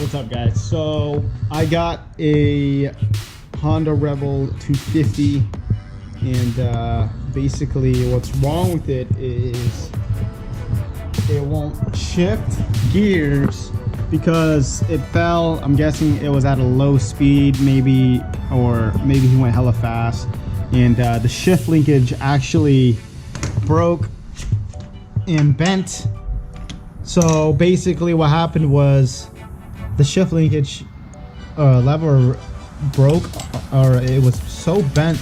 What's up, guys? So I got a Honda Rebel 250, and basically what's wrong with it is it won't shift gears because it fell. I'm guessing it was at a low speed, maybe, or maybe he went hella fast, and the shift linkage actually broke and bent. So basically what happened was the shift linkage lever broke, or it was so bent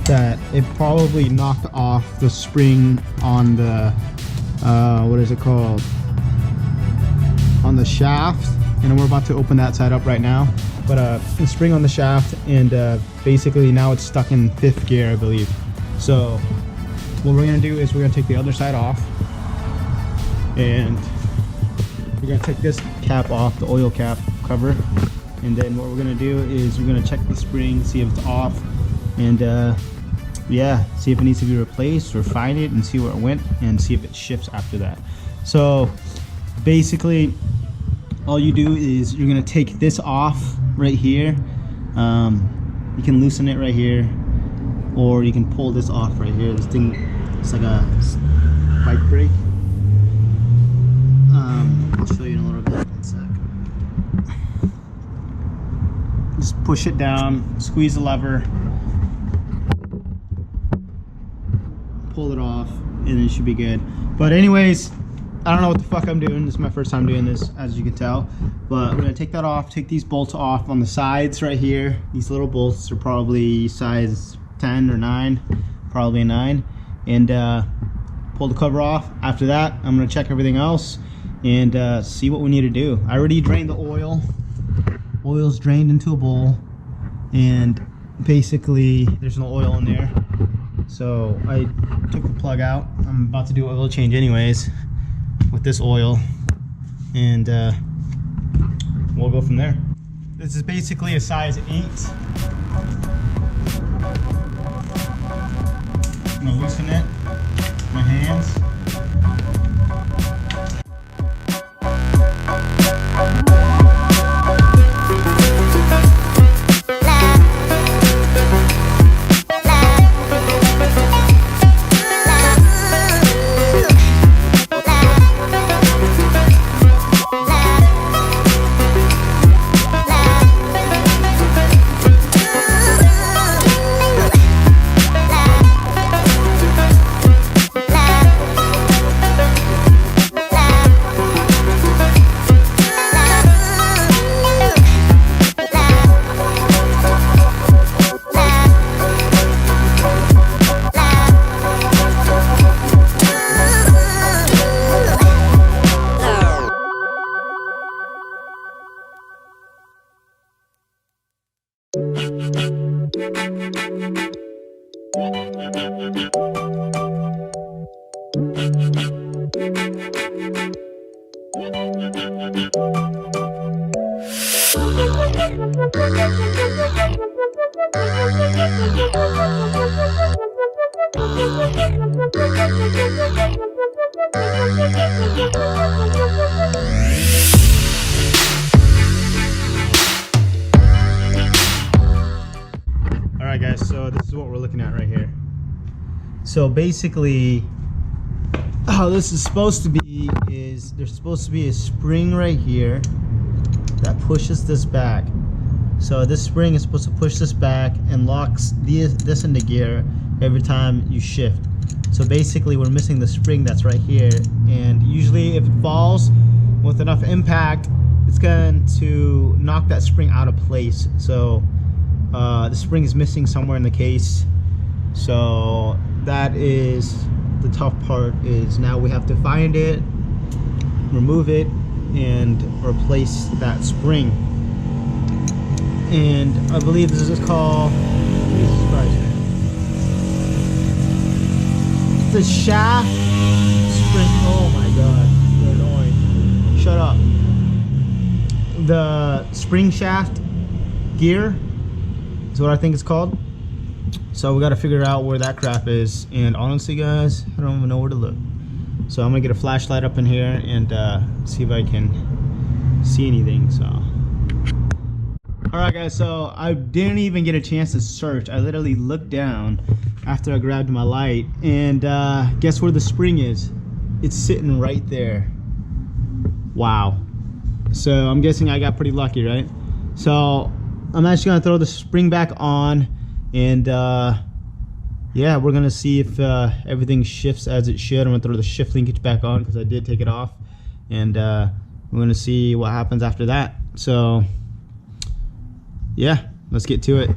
that it probably knocked off the spring on the what is it called, on the shaft. And we're about to open that side up right now, but the spring on the shaft, and basically now it's stuck in 5th gear, I believe. So what we're gonna do is we're gonna take the other side off, and we're gonna take this cap off, the oil cap cover, and then what we're gonna do is we're gonna check the spring, see if it's off, and yeah, see if it needs to be replaced, or find it and see where it went, and see if it shifts after that. So basically all you do is you're gonna take this off right here. You can loosen it right here, or you can pull this off right here. This thing, it's like a bike brake. I'll show you in a little bit. One sec. Just push it down, squeeze the lever, pull it off, and it should be good. But anyways, I don't know what the fuck I'm doing. This is my first time doing this, as you can tell. But we're gonna take that off, take these bolts off on the sides right here. These little bolts are probably size 10 or 9, probably a 9. And pull the cover off. After that, I'm gonna check everything else and see what we need to do. I already drained the oil. Oil's drained into a bowl, and basically there's no oil in there. So I took the plug out. I'm about to do an oil change anyways with this oil, and we'll go from there. This is basically a size 8. I'm gonna loosen it with my hands. Alright guys, so this is what we're looking at right here. So basically how this is supposed to be is there's supposed to be a spring right here that pushes this back. So this spring is supposed to push this back and locks this into gear every time you shift. So basically we're missing the spring that's right here, and usually if it falls with enough impact, it's going to knock that spring out of place. So the spring is missing somewhere in the case. So that is the tough part, is now we have to find it, remove it, and replace that spring. And I believe this is called, Jesus Christ, the shaft spring. Oh my god, you're annoying. Shut up. The spring shaft gear is what I think it's called. So we got to figure out where that crap is, and honestly guys, I don't even know where to look. So I'm gonna get a flashlight up in here and see if I can see anything. So Alright guys, so I didn't even get a chance to search. I literally looked down after I grabbed my light, and guess where the spring is? It's sitting right there. Wow. So I'm guessing I got pretty lucky, right? So I'm actually gonna throw the spring back on, and yeah, we're gonna see if everything shifts as it should. I'm gonna throw the shift linkage back on because I did take it off, and we're gonna see what happens after that. So yeah, let's get to it.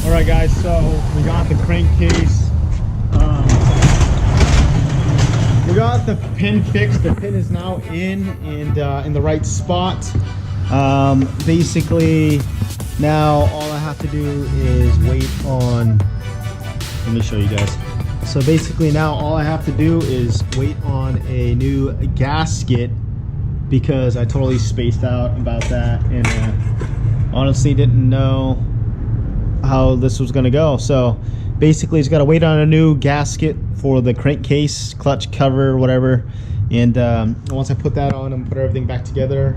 Alright guys, so we got the crankcase. We got the pin fixed. The pin is now in the right spot. Basically, now all I have to do is wait on. Let me show you guys. So basically, now all I have to do is wait on a new gasket because I totally spaced out about that and honestly didn't know how this was gonna go. So basically, it's got to wait on a new gasket for the crankcase, clutch cover, whatever. And once I put that on, I'm gonna put everything back together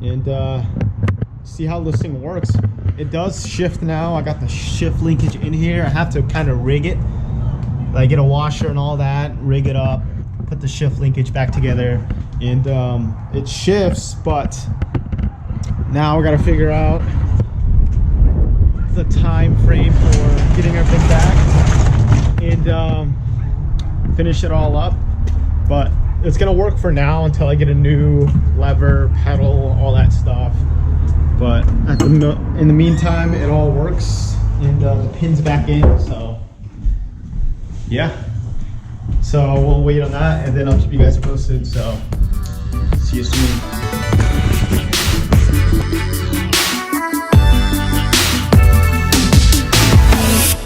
and see how this thing works. It does shift now. I got the shift linkage in here. I have to kind of rig it, like get a washer and all that, rig it up, put the shift linkage back together, and it shifts. But now we got to figure out the time frame for getting everything back and finish it all up. But it's gonna work for now until I get a new lever, pedal, all that stuff. But in the meantime, it all works, and the pin's back in. So yeah, so we'll wait on that, and then I'll keep you guys posted. So see you soon.